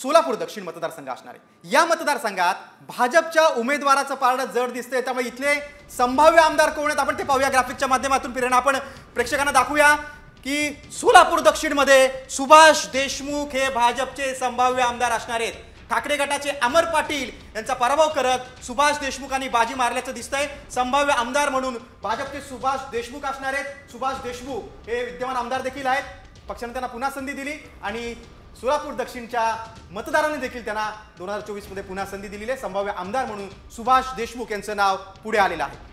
सोलापूर दक्षिण मतदारसंघ असणार आहे। या मतदारसंघात भाजपच्या उमेदवाराचं पारडं जड दिसतंय, त्यामुळे इथले संभाव्य आमदार कोण आहेत आपण ते पाहूया ग्राफिकच्या माध्यमातून। प्रेरणा आपण प्रेक्षकांना दाखवूया की सोलापूर दक्षिण मध्ये सुभाष देशमुख हे भाजपचे संभाव्य आमदार असणार आहेत। ठाकरे गटाचे अमर पाटील यांचा पराभव करत सुभाष देशमुखांनी बाजी मारल्याचं दिसतंय। संभाव्य आमदार म्हणून भाजपचे सुभाष देशमुख असणार आहेत। सुभाष देशमुख हे विद्यमान आमदार देखील आहेत। पक्षाने त्यांना पुन्हा संधी दिली आणि सोलापूर दक्षिणच्या मतदारांनी देखील त्यांना 2024 मध्ये पुन्हा संधी दिलेली आहे। संभाव्य आमदार म्हणून सुभाष देशमुख यांचं नाव पुढे आलेलं आहे।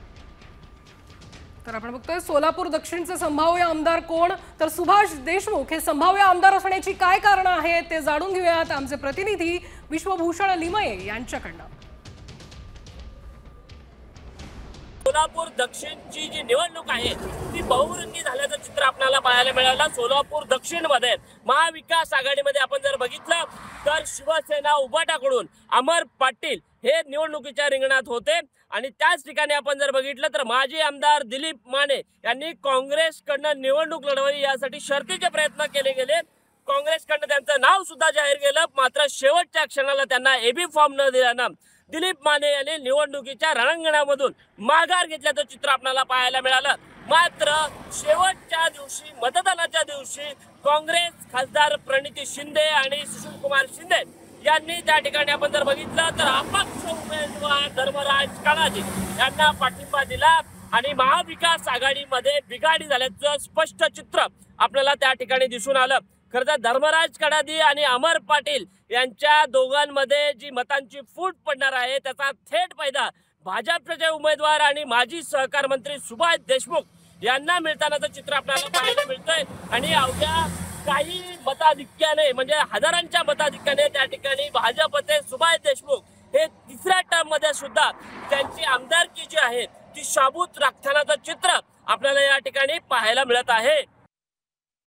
तर आपण बघतोय सोलापूर दक्षिणचे संभाव्य आमदार कोण, तर सुभाष देशमुख हे संभाव्य आमदार असण्याची काय कारण आहेत ते जाणून घेऊयात आमचे प्रतिनिधी विश्वभूषण लिमये यांच्याकडनं। सोलापूर दक्षिणची जी निवडणूक आहे ती बहुरंगी झाल्याचं चित्र आपल्याला पाहायला मिळालं। सोलापूर दक्षिण मध्ये महाविकास आघाडीमध्ये आपण जर बघितलं तर शिवसेना उभाटाकडून अमर पाटील हे निवडणुकीच्या रिंगणात होते आणि त्याच ठिकाणी आपण जर बघितलं तर माजी आमदार दिलीप माने यांनी काँग्रेसकडनं निवडणूक लढवावी यासाठी शर्तीचे प्रयत्न केले गेले। काँग्रेसकडनं त्यांचं नाव सुद्धा जाहीर केलं, मात्र शेवटच्या क्षणाला त्यांना एबी फॉर्म न दिल्यानं दिलीप माने यांनी निवडणुकीच्या रणांगणामधून माघार घेतल्याचं चित्र आपल्याला पाहायला मिळालं। मात्र शेवटच्या दिवशी मतदानाच्या दिवशी काँग्रेस खासदार प्रणिती शिंदे आणि सुशीलकुमार शिंदे यांनी त्या ठिकाणी आपण जर बघितलं तर अपक्ष उमेदवार धर्मराज काळाजी यांना पाठिंबा दिला आणि महाविकास आघाडीमध्ये बिघाडी झाल्याचं स्पष्ट चित्र आपल्याला त्या ठिकाणी दिसून आलं। खरं तर धर्मराज कडादी आणि अमर पाटील यांच्या दोघांमध्ये जी मतांची फूट पडणार आहे त्याचा थेट फायदा भाजपचे उमेदवार आणि माजी सहकार मंत्री सुभाष देशमुख यांना मिळतानाचं चित्र आपल्याला पाहायला मिळतंय आणि अवघ्या काही मताधिक्याने म्हणजे हजारांच्या मताधिक्याने त्या ठिकाणी भाजपचे सुभाष देशमुख हे तिसऱ्या टर्म मध्ये सुद्धा त्यांची आमदारकी जी आहे ती शाबूत राखतानाचं चित्र आपल्याला या ठिकाणी पाहायला मिळत आहे।